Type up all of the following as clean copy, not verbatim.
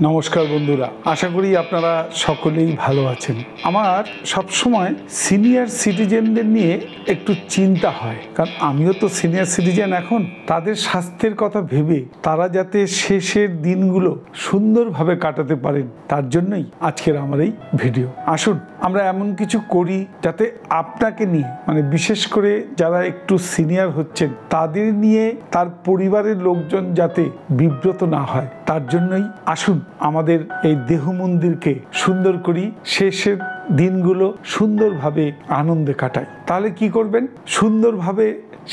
নমস্কার বন্ধুরা, আশা করি আপনারা সকলেই ভালো আছেন। আমার সবসময় সিনিয়র সিটিজেনদের নিয়ে একটু চিন্তা হয়, কারণ আমিও তো সিনিয়র সিটিজেন। এখন তাদের স্বাস্থ্যের কথা ভেবে তারা যাতে শেষের দিনগুলো সুন্দরভাবে কাটাতে পারেন, তার জন্যই আজকের আমার এই ভিডিও। আসুন আমরা এমন কিছু করি যাতে আপনাকে নিয়ে, মানে বিশেষ করে যারা একটু সিনিয়র হচ্ছেন তাদের নিয়ে তার পরিবারের লোকজন যাতে বিব্রত না হয়, তার জন্যই আসুন আমাদের এই দেহ মন্দিরকে সুন্দর করি, শেষের দিনগুলো সুন্দরভাবে আনন্দে কাটাই। তাহলে কি করবেন? সুন্দরভাবে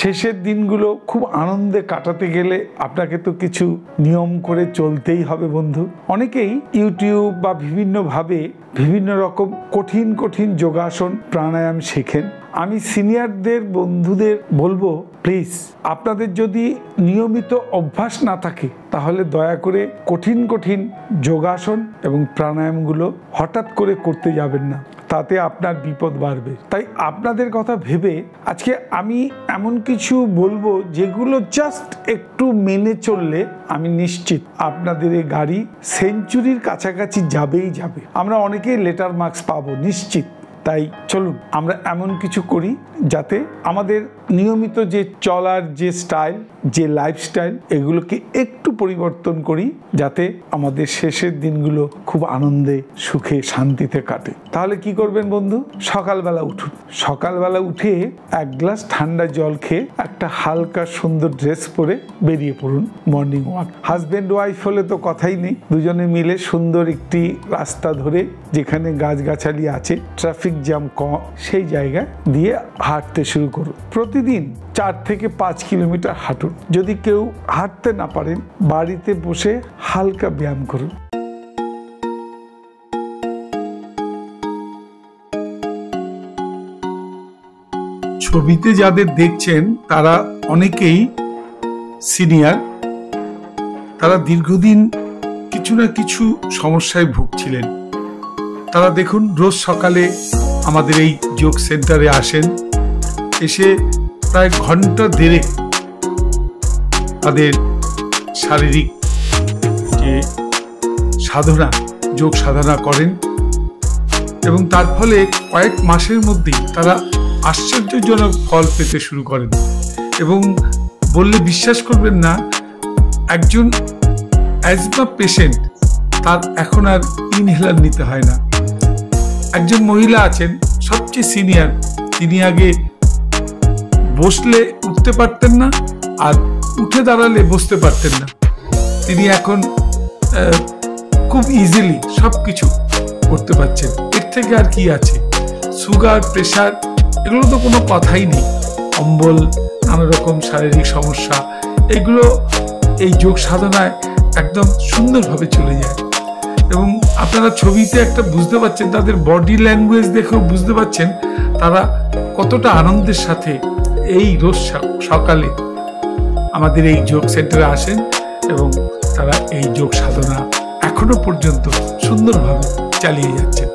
শেষের দিনগুলো খুব আনন্দে কাটাতে গেলে আপনাকে তো কিছু নিয়ম করে চলতেই হবে বন্ধু। অনেকেই ইউটিউব বা বিভিন্নভাবে বিভিন্ন রকম কঠিন কঠিন যোগাসন প্রাণায়াম শেখেন। আমি সিনিয়রদের বন্ধুদের বলবো, প্লিজ আপনাদের যদি নিয়মিত অভ্যাস না থাকে তাহলে দয়া করে কঠিন কঠিন যোগাসন এবং প্রাণায়ামগুলো হঠাৎ করে করতে যাবেন না, তাতে আপনার বিপদ বাড়বে। তাই আপনাদের কথা ভেবে আজকে আমি এমন কিছু বলবো যেগুলো জাস্ট একটু মেনে চললে আমি নিশ্চিত আপনাদের এই গাড়ি সেঞ্চুরির কাছাকাছি যাবেই যাবে। আমরা অনেকেই লেটার মার্কস পাবো নিশ্চিত। তাই চলুন আমরা এমন কিছু করি যাতে আমাদের নিয়মিত যে চলার যে স্টাইল, যে লাইফস্টাইল, এগুলোকে একটু পরিবর্তন করি যাতে আমাদের শেষের দিনগুলো খুব আনন্দে সুখে শান্তিতে কাটে। তাহলে কি করবেন বন্ধু? সকালবেলা উঠুন। সকালবেলা উঠে এক গ্লাস ঠান্ডা জল খেয়ে একটা হালকা সুন্দর ড্রেস পরে বেরিয়ে পড়ুন মর্নিং ওয়াক। হাজব্যান্ড ওয়াইফ হলে তো কথাই নেই, দুজনে মিলে সুন্দর একটি রাস্তা ধরে, যেখানে গাছগাছালি আছে, ট্রাফিক জ্যাম কম, সেই জায়গা দিয়ে হাঁটতে শুরু করুন। প্রতিদিন 4 থেকে 5 কিলোমিটার হাঁটুন। যদি কেউ হাঁটতে না পারেন, বাড়িতে বসে হালকা ব্যায়াম করুন। ছবিতে যাদের দেখছেন তারা অনেকেই সিনিয়র। তারা দীর্ঘদিন কিছু না কিছু সমস্যায় ভুগছিলেন। তারা দেখুন রোজ সকালে আমাদের এই যোগ সেন্টারে আসেন, এসে প্রায় ঘন্টা দেড়েক তাদের শারীরিক যে সাধনা, যোগ সাধনা করেন এবং তার ফলে কয়েক মাসের মধ্যেই তারা আশ্চর্যজনক ফল পেতে শুরু করেন। এবং বললে বিশ্বাস করবেন না, একজন অ্যাজমা পেশেন্ট তার এখন আর ইনহেলার নিতে হয় না। একজন মহিলা আছেন সবচেয়ে সিনিয়র, তিনি আগে বসলে উঠতে পারতেন না আর উঠে দাঁড়ালে বসতে পারতেন না, তিনি এখন খুব ইজিলি সব কিছু করতে পারছেন। এর থেকে আর কি আছে? সুগার, প্রেশার, এগুলো তো কোনো কথাই নেই। অম্বল, নানা রকম শারীরিক সমস্যা, এগুলো এই যোগ সাধনায় একদম সুন্দরভাবে চলে যায়। এবং আপনারা ছবিতে একটা বুঝতে পারছেন, তাদের বডি ল্যাঙ্গুয়েজ দেখেও বুঝতে পারছেন তারা কতটা আনন্দের সাথে এই রোজ সকালে আমাদের এই যোগ সেন্টারে আসেন এবং তারা এই যোগ সাধনা এখনো পর্যন্ত সুন্দরভাবে চালিয়ে যাচ্ছেন।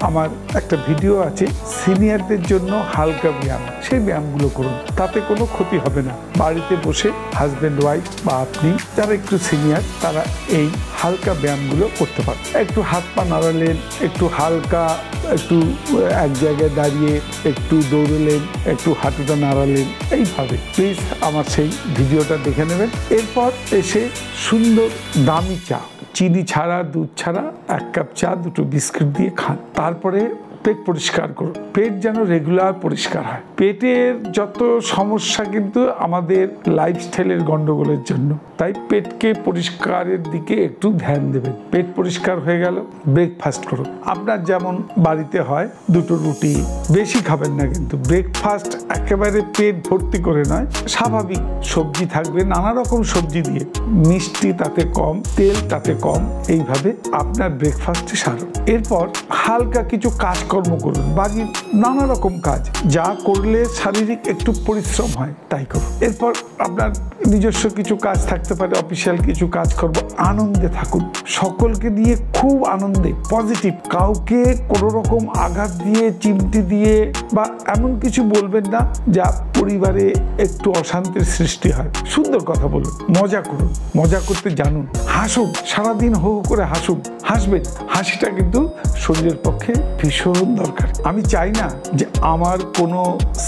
আমার একটা ভিডিও আছে সিনিয়রদের জন্য হালকা ব্যায়াম, সেই ব্যায়ামগুলো করুন, তাতে কোনো ক্ষতি হবে না। বাড়িতে বসে হাজব্যান্ড ওয়াইফ বা আপনি যারা একটু সিনিয়র তারা এই হালকা ব্যায়ামগুলো করতে পারেন। একটু হাত পা নাড়ালেন, একটু হালকা, একটু এক জায়গায় দাঁড়িয়ে একটু দৌড়লেন, একটু হাঁটুটা নাড়ালেন, এইভাবে প্লিজ আমার সেই ভিডিওটা দেখে নেবেন। এরপর এসে সুন্দর দামি চা, চিনি ছাড়া, দুধ ছাড়া 1 কাপ চা, 2টো বিস্কুট দিয়ে খান। তারপরে পেট পরিষ্কার করুন। পেট যেন রেগুলার পরিষ্কার হয়। পেটের যত সমস্যা কিন্তু আমাদের লাইফস্টাইলের গন্ডগোলের জন্য, তাই পেটকে পরিষ্কারের দিকে একটু ধ্যান দেবেন। পেট পরিষ্কার হয়ে গেল, ব্রেকফাস্ট করুন। আপনার যেমন বাড়িতে হয় 2টো রুটি, বেশি খাবেন না, কিন্তু ব্রেকফাস্ট একেবারে পেট ভর্তি করে নয়, স্বাভাবিক সবজি থাকবে, নানা রকম সবজি দিয়ে, মিষ্টি তাতে কম, তেল তাতে কম, এইভাবে আপনার ব্রেকফাস্টে সারুন। এরপর হালকা কিছু কাজকর্ম করুন, বাড়ির নানা রকম কাজ, যা করলে শারীরিক একটু পরিশ্রম হয় তাই করুন। এরপর আপনার নিজস্ব কিছু কাজ থাকতে পারে, অফিসিয়াল কিছু কাজ করব, আনন্দে থাকুন, সকলকে নিয়ে খুব আনন্দে, পজিটিভ, কাউকে কোনো রকম আঘাত দিয়ে, চিমটি দিয়ে বা এমন কিছু বলবেন না যা পরিবারে একটু অশান্তির সৃষ্টি হয়। সুন্দর কথা বলুন, মজা করুন, মজা করতে জানুন, হাসুন, সারাদিন হো হো করে হাসুন, হাসবেন। হাসিটা কিন্তু শরীরের পক্ষে ভীষণ দরকার। আমি চাই না যে আমার কোনো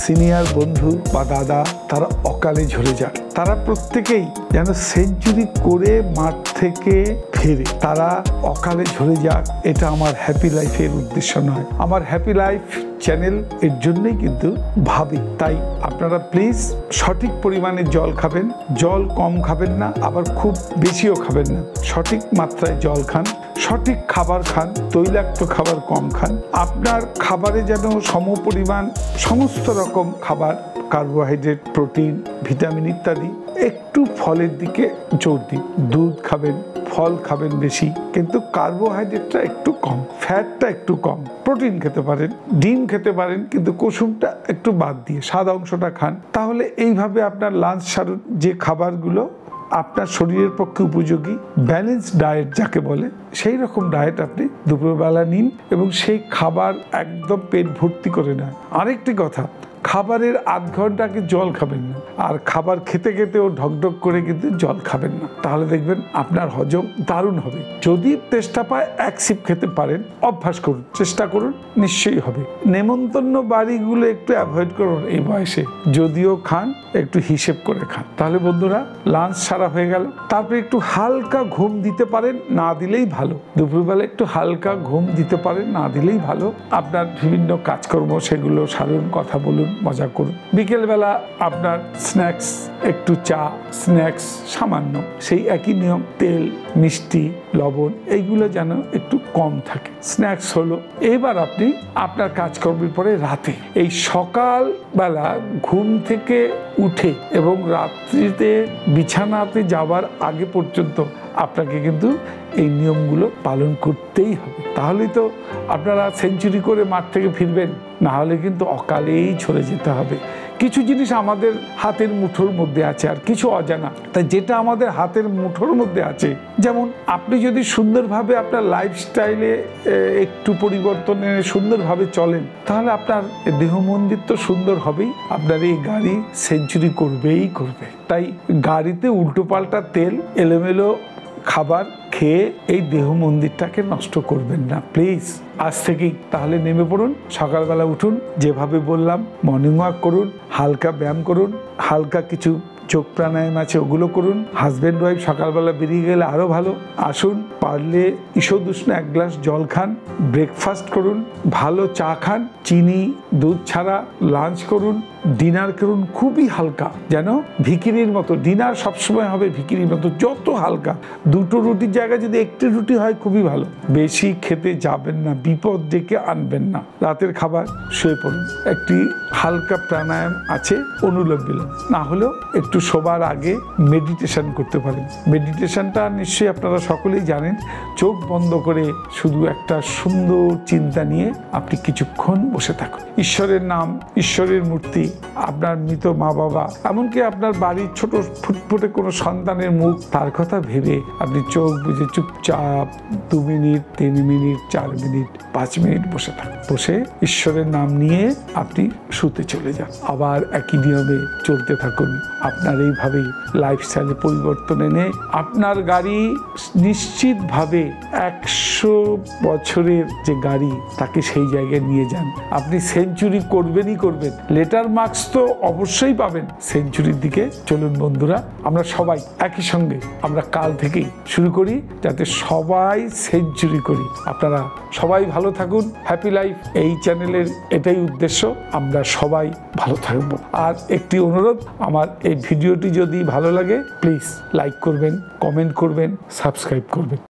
সিনিয়র বন্ধু বা দাদা তারা অকালে ঝরে যাক। তারা প্রত্যেকেই যেন সেঞ্চুরি করে মাঠ থেকে ফেরে, তারা অকালে ঝরে যাক, এটা আমার হ্যাপি লাইফের উদ্দেশ্য নয়। আমার হ্যাপি লাইফ চ্যানেল এর জন্যই কিন্তু ভাবি। তাই আপনারা প্লিজ সঠিক পরিমাণে জল খাবেন, জল কম খাবেন না, আবার খুব বেশিও খাবেন না, সঠিক মাত্রায় জল খান, সঠিক খাবার খান, তৈলাক্ত খাবার কম খান। আপনার খাবারে যেন সমপরিমাণ সমস্ত রকম খাবার, কার্বোহাইড্রেট, প্রোটিন, ভিটামিন ইত্যাদি, একটু ফলের দিকে জোর দিন। দুধ খাবেন, ফল খাবেন বেশি, কিন্তু কার্বোহাইড্রেটটা একটু কম, ফ্যাটটা একটু কম। প্রোটিন খেতে পারেন, ডিম খেতে পারেন, কিন্তু কুসুমটা একটু বাদ দিয়ে সাদা অংশটা খান। তাহলে এইভাবে আপনার লাঞ্চ সারুন, যে খাবারগুলো আপনার শরীরের পক্ষে উপযোগী, ব্যালেন্স ডায়েট যাকে বলে, সেই রকম ডায়েট আপনি দুপুরবেলা নিন এবং সেই খাবার একদম পেট ভর্তি করে নেন। আরেকটি কথা, খাবারের আধ ঘন্টা আগে জল খাবেন না, আর খাবার খেতে খেতেও ঢকঢক করে কিন্তু জল খাবেন না, তাহলে দেখবেন আপনার হজম দারুণ হবে। যদি চেষ্টা পায় 1 সিপ খেতে পারেন, অভ্যাস করুন, চেষ্টা করুন, নিশ্চয়ই হবে। নেমন্তন্ন বাড়িগুলো একটু অ্যাভয়েড করুন এই বয়সে, যদিও খান একটু হিসেব করে খান। তাহলে বন্ধুরা, লাঞ্চ সারা হয়ে গেল, তারপরে একটু হালকা ঘুম দিতে পারেন, না দিলেই ভালো। দুপুরবেলা একটু হালকা ঘুম দিতে পারেন, না দিলেই ভালো। আপনার বিভিন্ন কাজকর্ম সেগুলো সারুন, কথা বলুন, মজা করুন। বিকেলবেলা আপনার স্ন্যাক্স, একটু চা, স্ন্যাক্স সামান্য, সেই একই নিয়ম, তেল, মিষ্টি, লবণ এইগুলো যেন একটু কম থাকে, স্ন্যাক্স হলো। এবার আপনি আপনার কাজকর্মের পরে রাতে, এই সকালবেলা ঘুম থেকে উঠে এবং রাত্রিতে বিছানাতে যাওয়ার আগে পর্যন্ত আপনাকে কিন্তু এই নিয়মগুলো পালন করতেই হবে। তাহলেই তো আপনারা সেঞ্চুরি করে মাঠ থেকে ফিরবেন, না হলে কিন্তু অকালেই ঝরে যেতে হবে। কিছু জিনিস আমাদের হাতের মুঠোর মধ্যে আছে, আর কিছু অজানা। তাই যেটা আমাদের হাতের মুঠোর মধ্যে আছে, যেমন আপনি যদি সুন্দরভাবে আপনার লাইফস্টাইলে একটু পরিবর্তন এনে সুন্দরভাবে চলেন, তাহলে আপনার দেহ মন্দির তো সুন্দর হবেই, আপনার এই গাড়ি সেঞ্চুরি করবেই করবে। তাই গাড়িতে উল্টোপাল্টা তেল, এলোমেলো খাবার খেয়ে এই দেহ মন্দিরটাকে নষ্ট করবেন না প্লিজ, আজ থেকেই। তাহলে নেমে পড়ুন, সকালবেলা উঠুন, যেভাবে বললাম মর্নিং ওয়াক করুন, হালকা ব্যায়াম করুন, হালকা কিছু যোগ প্রাণায়াম আছে ওগুলো করুন। হাজব্যান্ড ওয়াইফ সকালবেলা বেরিয়ে গেলে আরও ভালো। আসুন, পারলে ঈষদুষ্ণ 1 গ্লাস জল খান, ব্রেকফাস্ট করুন, ভালো চা খান, চিনি দুধ ছাড়া লাঞ্চ করুন, ডিনার করুন খুবই হালকা, যেন ভিখিরির মতো। ডিনার সবসময় হবে ভিখিরির মতো, যত হালকা। 2টো রুটির জায়গায় যদি 1টি রুটি হয় খুবই ভালো। বেশি খেতে যাবেন না, বিপদ ডেকে আনবেন না। রাতের খাবার শুয়ে পড়ুন, একটি হালকা প্রাণায়াম আছে, অনুলোম বিলোম, না হলেও একটু শোবার আগে মেডিটেশন করতে পারেন। মেডিটেশনটা নিশ্চয়ই আপনারা সকলেই জানেন। চোখ বন্ধ করে শুধু একটা সুন্দর চিন্তা নিয়ে আপনি কিছুক্ষণ বসে থাকুন। ঈশ্বরের নাম, ঈশ্বরের মূর্তি, আপনার মৃত মা বাবা, এমনকি আপনার বাড়ির ছোট ফুটফুটে কোনো সন্তানের মুখ, তার কথা ভেবে আপনি চোখ বুজে চুপচাপ 2 মিনিট, 3 মিনিট, 4 মিনিট, 5 মিনিট বসে থাকুন। বসে ঈশ্বরের নাম নিয়ে আপনি শুতে চলে যান। আবার একই নিয়মে চলতে থাকুন। আপনার এইভাবেই লাইফস্টাইলে পরিবর্তন এনে আপনার গাড়ি নিশ্চিতভাবে 100 বছরের যে গাড়ি, তাকে সেই জায়গায় নিয়ে যান। আপনি সেঞ্চুরি করবেনই করবেন। লেটার মার্কস তো অবশ্যই পাবেন সেঞ্চুরির দিকে। চলুন বন্ধুরা, আমরা সবাই একই সঙ্গে আমরা কাল থেকেই শুরু করি, যাতে সবাই সেঞ্চুরি করি। আপনারা সবাই ভালো থাকুন, হ্যাপি লাইফ এই চ্যানেলের এটাই উদ্দেশ্য, আমরা সবাই ভালো থাকবো। আর একটি অনুরোধ, আমার এই ভিডিওটি যদি ভালো লাগে প্লিজ লাইক করবেন, কমেন্ট করবেন, সাবস্ক্রাইব করবেন।